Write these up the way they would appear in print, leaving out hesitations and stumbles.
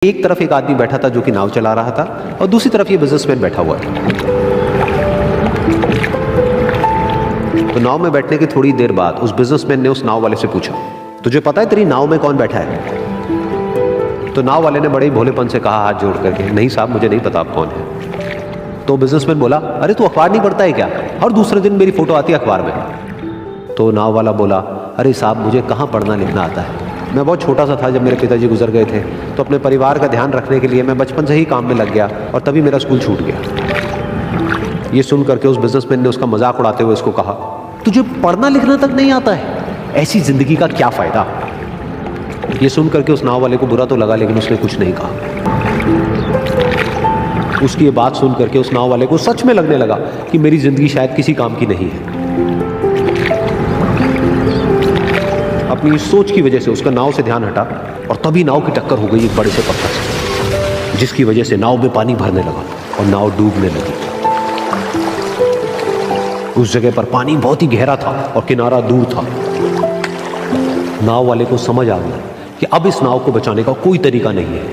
एक तरफ एक आदमी बैठा था जो कि नाव चला रहा था और दूसरी तरफ ये बिजनेसमैन बैठा हुआ था। तो नाव में बैठने की थोड़ी देर बाद उस बिजनेसमैन ने उस नाव वाले से पूछा, तुझे पता है तेरी नाव में कौन बैठा है? तो नाव वाले ने बड़े ही भोलेपन से कहा हाथ जोड़ करके, नहीं साहब मुझे नहीं पता आप कौन है। तो बिजनेसमैन बोला, अरे तू अखबार नहीं पढ़ता है क्या? हर दूसरे दिन मेरी फोटो आती है अखबार में। तो नाव वाला बोला, अरे साहब मुझे कहाँ पढ़ना लिखना आता है, मैं बहुत छोटा सा था जब मेरे पिताजी गुजर गए थे, तो अपने परिवार का ध्यान रखने के लिए मैं बचपन से ही काम में लग गया और तभी मेरा स्कूल छूट गया। ये सुन करके उस बिजनेसमैन ने उसका मजाक उड़ाते हुए उसको कहा, तुझे पढ़ना लिखना तक नहीं आता है, ऐसी जिंदगी का क्या फायदा? ये सुन करके उस नाव वाले को बुरा तो लगा लेकिन उसने कुछ नहीं कहा। उसकी ये बात सुन करके उस नाव वाले को सच में लगने लगा कि मेरी जिंदगी शायद किसी काम की नहीं है। अपनी इस सोच की वजह से उसका नाव से ध्यान हटा और तभी नाव की टक्कर हो गई एक बड़े से पत्थर से, जिसकी वजह से नाव में पानी भरने लगा और नाव डूबने लगी। उस जगह पर पानी बहुत ही गहरा था और किनारा दूर था। नाव वाले को समझ आ गया कि अब इस नाव को बचाने का कोई तरीका नहीं है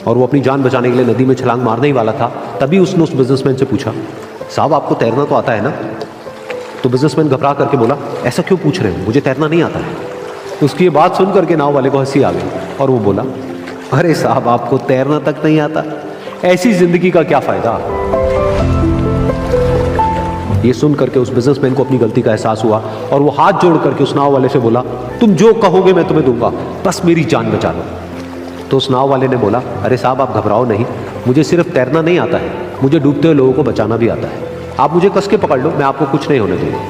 और वो अपनी जान बचाने के लिए नदी में छलांग मारने ही वाला था। तभी उसने उस बिजनेसमैन से पूछा, साहब आपको तैरना तो आता है ना? तो बिजनेसमैन घबरा करके बोला, ऐसा क्यों पूछ रहे हैं, मुझे तैरना नहीं आता है। उसकी ये बात सुन करके नाव वाले को हंसी आ गई और वो बोला, अरे साहब आपको तैरना तक नहीं आता, ऐसी जिंदगी का क्या फायदा? ये सुन करके उस बिजनेसमैन को अपनी गलती का एहसास हुआ और वो हाथ जोड़ करके उस नाव वाले से बोला, तुम जो कहोगे मैं तुम्हें दूंगा, बस मेरी जान बचा लो। तो उस नाव वाले ने बोला, अरे साहब आप घबराओ नहीं, मुझे सिर्फ तैरना नहीं आता है, मुझे डूबते हुए लोगों को बचाना भी आता है, आप मुझे कस के पकड़ लो, मैं आपको कुछ नहीं होने दूंगा।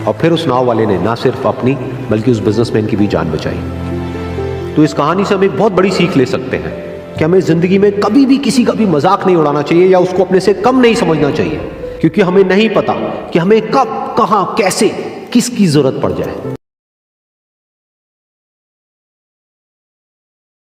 और फिर उस नाव वाले ने ना सिर्फ अपनी बल्कि उस बिजनेसमैन की भी जान बचाई। तो इस कहानी से हम एक बहुत बड़ी सीख ले सकते हैं कि हमें जिंदगी में कभी भी किसी का भी मजाक नहीं उड़ाना चाहिए या उसको अपने से कम नहीं समझना चाहिए, क्योंकि हमें नहीं पता कि हमें कब, कहां, कैसे, किसकी जरूरत पड़ जाए।